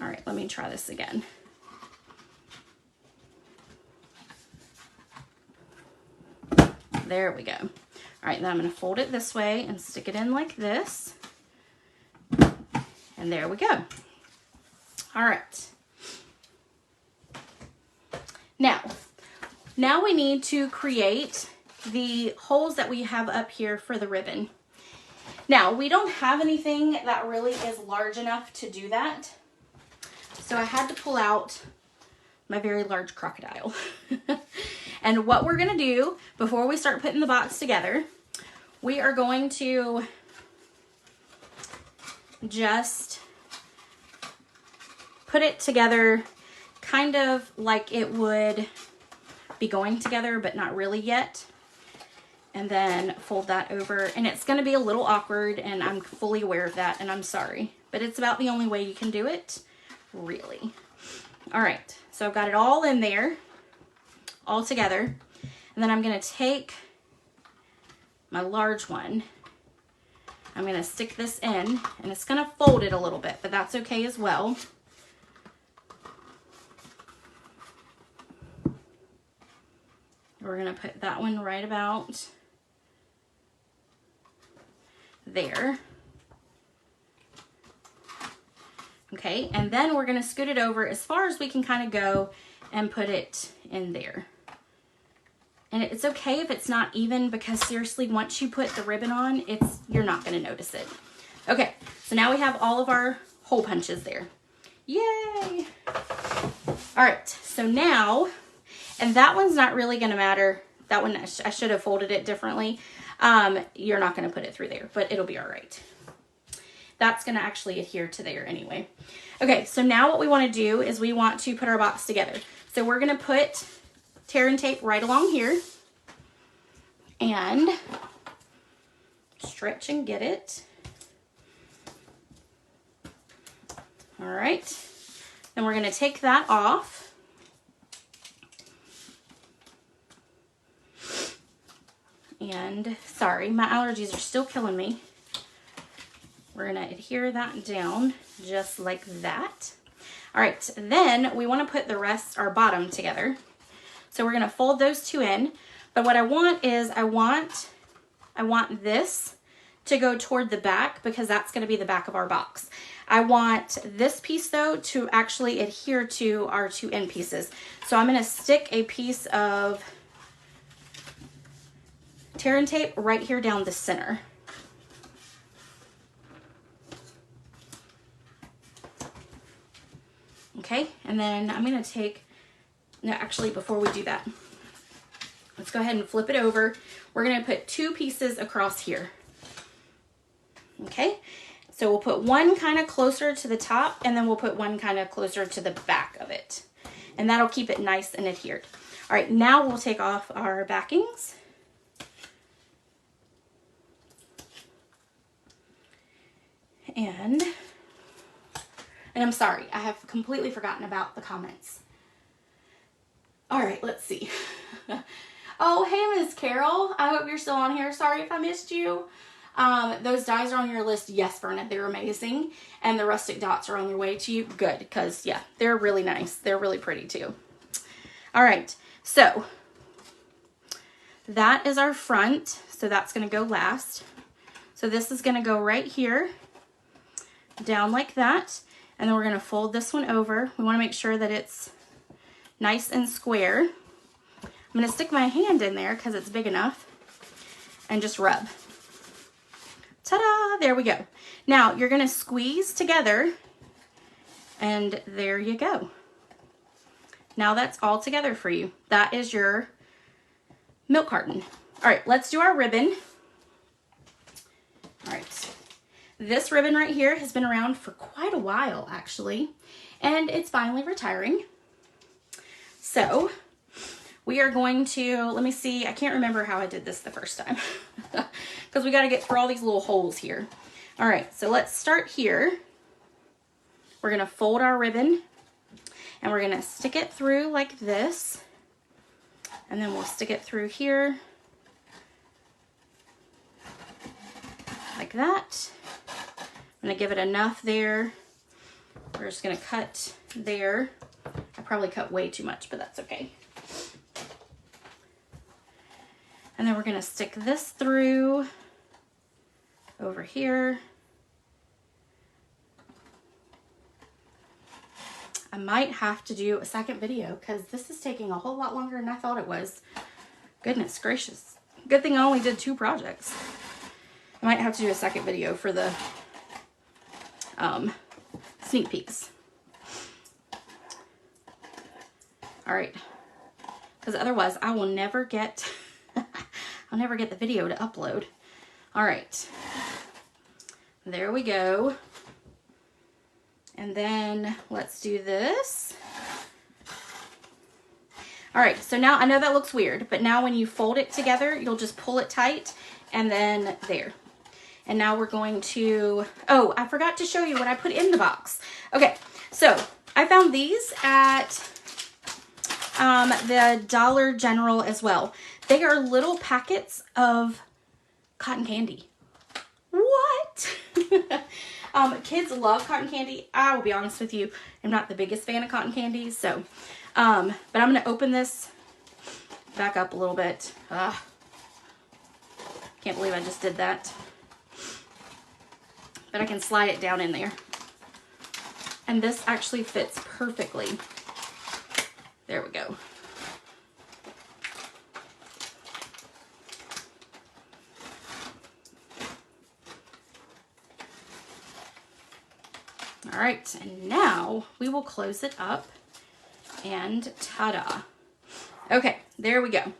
All right, let me try this again. There we go. All right, then I'm going to fold it this way and stick it in like this. And there we go. All right. Now we need to create the holes that we have up here for the ribbon. Now, we don't have anything that really is large enough to do that. So I had to pull out my very large crocodile. And what we're gonna do before we start putting the box together, we are going to just put it together kind of like it would be going together, but not really yet. And then fold that over, and it's gonna be a little awkward, and I'm fully aware of that, and I'm sorry, but it's about the only way you can do it, really. All right, so I've got it all in there, all together, and then I'm gonna take my large one. I'm gonna stick this in, and it's gonna fold it a little bit, but that's okay as well. We're gonna put that one right about there. Okay, and then we're gonna scoot it over as far as we can kind of go and put it in there. And it's okay if it's not even, because seriously, once you put the ribbon on, you're not gonna notice it. Okay, so now we have all of our hole punches there. Yay! All right, so now, and that one's not really gonna matter. That one, I should have folded it differently. You're not gonna put it through there, but it'll be all right. That's gonna actually adhere to there anyway. Okay, so now what we wanna do is we want to put our box together. So we're gonna put tear and tape right along here and stretch and get it. All right, then we're gonna take that off. And sorry, my allergies are still killing me. We're gonna adhere that down just like that. All right, then we wanna put the rest, our bottom, together. So we're gonna fold those two in, but what I want is, I want this to go toward the back because that's going to be the back of our box. I want this piece though to actually adhere to our two end pieces. So I'm going to stick a piece of tear and tape right here down the center. Okay, and then I'm going to take, no, actually before we do that, let's go ahead and flip it over. We're going to put two pieces across here. Okay, so we'll put one kind of closer to the top, and then we'll put one kind of closer to the back of it. And that'll keep it nice and adhered. All right, now we'll take off our backings. And I'm sorry, I have completely forgotten about the comments. All right, let's see. Oh, hey, Miss Carol. I hope you're still on here. Sorry if I missed you. Those dies are on your list. Yes, Verna, they're amazing. And the rustic dots are on their way to you. Good, because, yeah, they're really nice. They're really pretty, too. All right, so that is our front. So that's going to go last. So this is going to go right here, down like that. And then we're going to fold this one over. We want to make sure that it's nice and square. I'm going to stick my hand in there because it's big enough and just rub. Ta-da! There we go. Now you're going to squeeze together and there you go. Now that's all together for you. That is your milk carton. All right, let's do our ribbon. All right. This ribbon right here has been around for quite a while actually, and it's finally retiring. So we are going to, let me see, I can't remember how I did this the first time because we got to get through all these little holes here. All right, so let's start here. We're going to fold our ribbon and we're going to stick it through like this. And then we'll stick it through here like that. I'm going to give it enough there. We're just going to cut there. I probably cut way too much, but that's okay. And then we're going to stick this through over here. I might have to do a second video because this is taking a whole lot longer than I thought it was. Goodness gracious. Good thing I only did 2 projects. I might have to do a second video for the sneak peeks. All right, because otherwise I will never get, I'll never get the video to upload. All right, there we go. And then let's do this. All right, so now I know that looks weird, but now when you fold it together, you'll just pull it tight and then there. And now we're going to, oh, I forgot to show you what I put in the box. Okay, so I found these at the Dollar General as well. They are little packets of cotton candy. What? Kids love cotton candy. I will be honest with you, I'm not the biggest fan of cotton candy, so, but I'm going to open this back up a little bit. Can't believe I just did that. But I can slide it down in there. And this actually fits perfectly. There we go. All right, and now we will close it up and ta-da. Okay, there we go.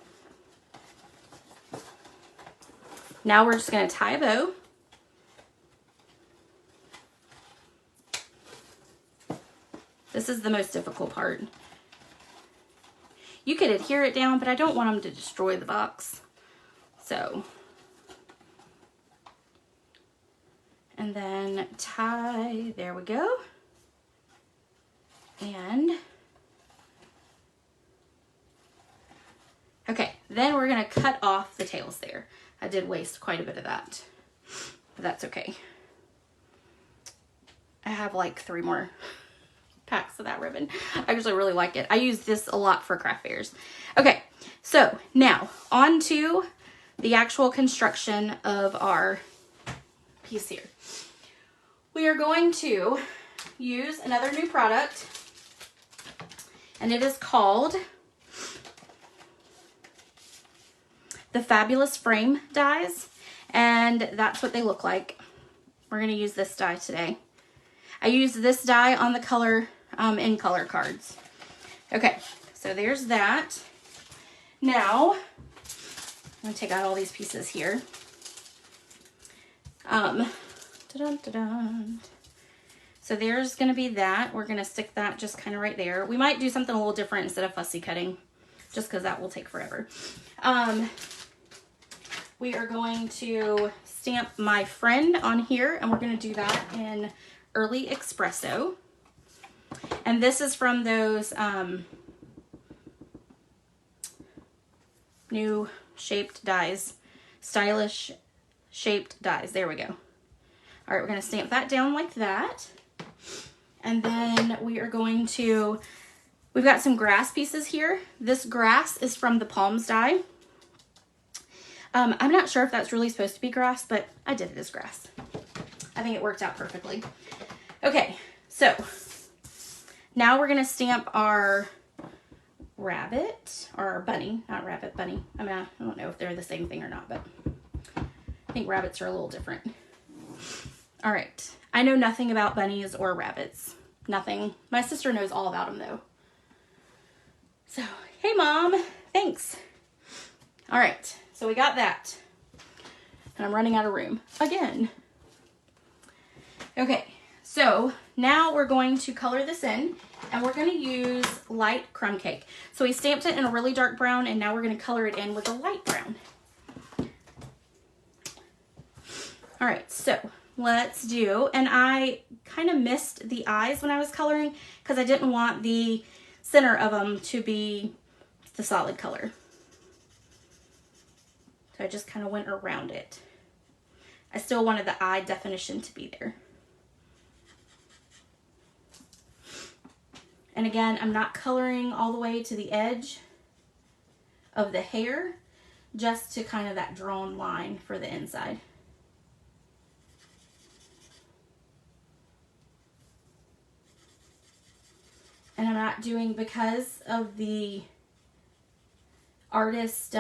Now we're just gonna tie a bow. This is the most difficult part. You could adhere it down, but I don't want them to destroy the box. So, and then tie, there we go. And, okay, then we're gonna cut off the tails there. I did waste quite a bit of that, but that's okay. I have like 3 more packs of that ribbon. I actually really like it. I use this a lot for craft fairs. Okay, so now on to the actual construction of our piece here. We are going to use another new product, and it is called the Fabulous Frame dies, and that's what they look like. We're going to use this die today. I used this die on the color in color cards. Okay, so there's that. Now, I'm going to take out all these pieces here. So there's going to be that. We're going to stick that just kind of right there. We might do something a little different instead of fussy cutting, just because that will take forever. We are going to stamp my friend on here, and we're going to do that in Early Espresso. And this is from those new shaped dies, stylish shaped dies. There we go. All right, we're going to stamp that down like that. And then we are going to, we've got some grass pieces here. This grass is from the Palms die. I'm not sure if that's really supposed to be grass, but I did it as grass. I think it worked out perfectly. Okay, so now we're going to stamp our rabbit, or our bunny, not rabbit, bunny. I mean, I don't know if they're the same thing or not, but I think rabbits are a little different. All right, I know nothing about bunnies or rabbits. Nothing. My sister knows all about them though. So, hey Mom, thanks. All right, so we got that. And I'm running out of room again. Okay, so now we're going to color this in, and we're going to use light crumb cake. So we stamped it in a really dark brown, and now we're going to color it in with a light brown. All right, so let's do, and I kind of missed the eyes when I was coloring because I didn't want the center of them to be the solid color. So I just kind of went around it. I still wanted the eye definition to be there. And again, I'm not coloring all the way to the edge of the hair, just to kind of that drawn line for the inside. And I'm not doing, because of the artist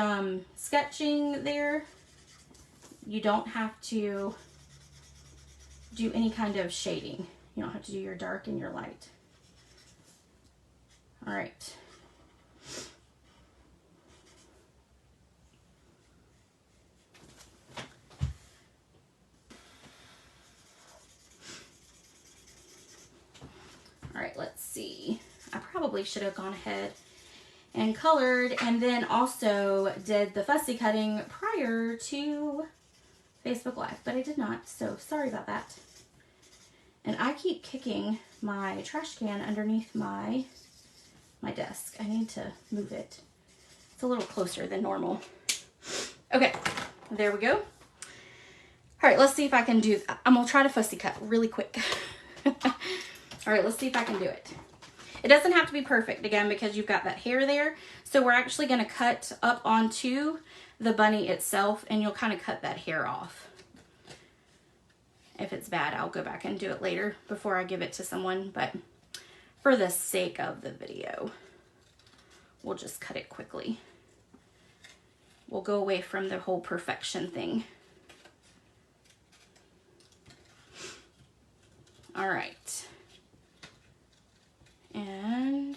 sketching there, you don't have to do any kind of shading. You don't have to do your dark and your light. All right. All right, let's see. I probably should have gone ahead and colored and then also did the fussy cutting prior to Facebook Live, but I did not, so sorry about that. And I keep kicking my trash can underneath my desk. I need to move it. It's a little closer than normal. Okay, there we go. All right, let's see if I can do, I'm gonna try to fussy cut really quick. All right, let's see if I can do it. It doesn't have to be perfect, again, because you've got that hair there. So we're actually gonna cut up onto the bunny itself, and you'll kind of cut that hair off. If it's bad, I'll go back and do it later before I give it to someone, but for the sake of the video, we'll just cut it quickly. We'll go away from the whole perfection thing. All right. And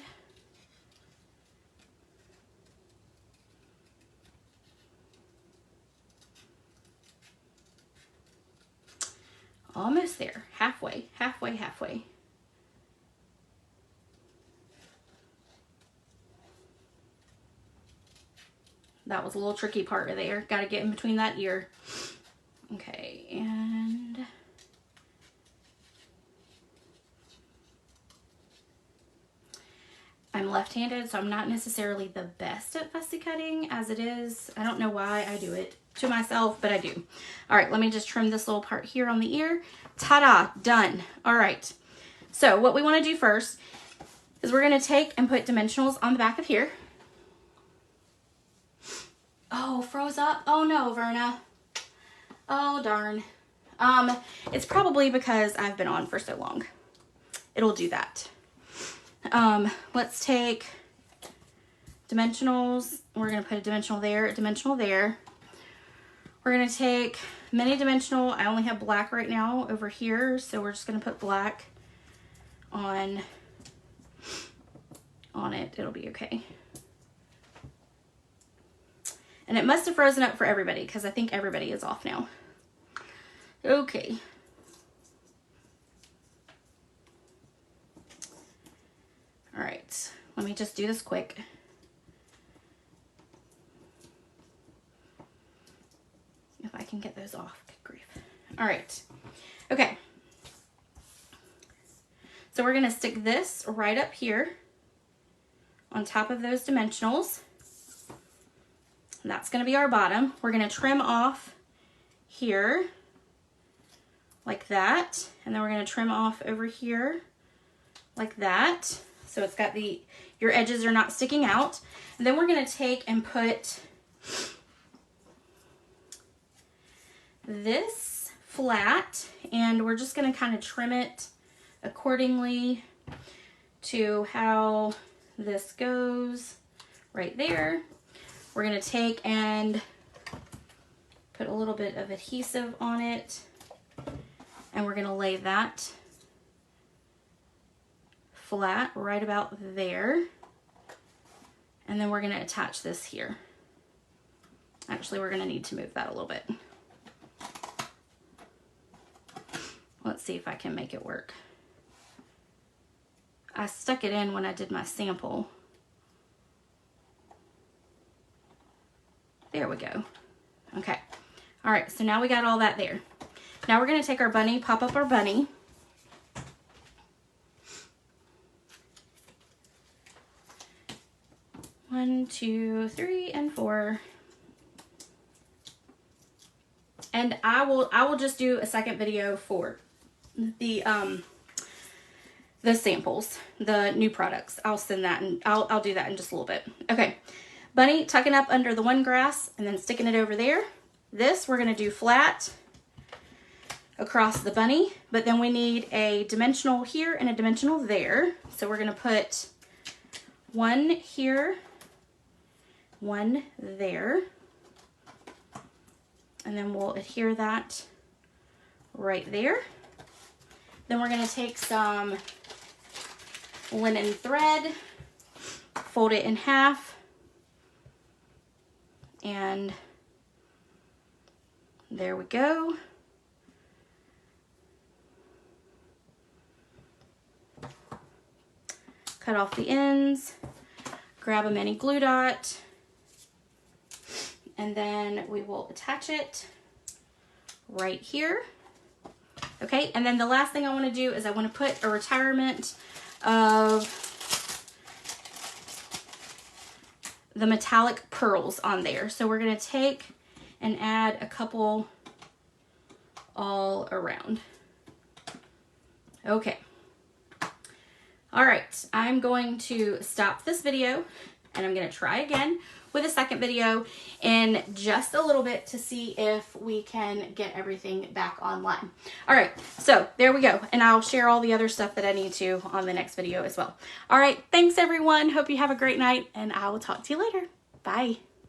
almost there. Halfway, halfway, halfway. That was a little tricky part of there. Got to get in between that ear. Okay, and I'm left-handed, so I'm not necessarily the best at fussy cutting as it is. I don't know why I do it to myself, but I do. All right, let me just trim this little part here on the ear. Ta-da, done. All right, so what we want to do first is we're going to take and put dimensionals on the back of here. Oh, froze up. Oh no, Verna. Oh, darn. It's probably because I've been on for so long. It'll do that. Let's take dimensionals. We're going to put a dimensional there, a dimensional there. We're going to take mini dimensional. I only have black right now over here, so we're just going to put black on it. It'll be okay. And it must have frozen up for everybody because I think everybody is off now. Okay. All right, let me just do this quick. If I can get those off, good grief. All right, okay. So we're gonna stick this right up here on top of those dimensionals. And that's gonna be our bottom. We're gonna trim off here like that. And then we're gonna trim off over here like that. So it's got your edges are not sticking out. And then we're gonna take and put this flat, and we're just gonna kind of trim it accordingly to how this goes right there. We're gonna take and put a little bit of adhesive on it, and we're gonna lay that flat right about there. And then we're gonna attach this here. Actually, we're gonna need to move that a little bit. Let's see if I can make it work. I stuck it in when I did my sample. There we go. Okay. All right, so now we got all that there. Now we're gonna take our bunny, pop up our bunny. One, two, three, and four. And I will just do a second video for the samples, the new products. I'll send that, and I'll do that in just a little bit. Okay, bunny tucking up under the one grass and then sticking it over there. This we're gonna do flat across the bunny, but then we need a dimensional here and a dimensional there. So we're gonna put one here, one there, and then we'll adhere that right there. Then we're gonna take some linen thread, fold it in half, and there we go. Cut off the ends, grab a mini glue dot, and then we will attach it right here. Okay, and then the last thing I want to do is I want to put a retirement of the metallic pearls on there. So we're going to take and add a couple all around. Okay. All right, I'm going to stop this video and I'm going to try again with a second video in just a little bit to see if we can get everything back online. All right, so there we go. And I'll share all the other stuff that I need to on the next video as well. All right, thanks everyone. Hope you have a great night, and I will talk to you later. Bye.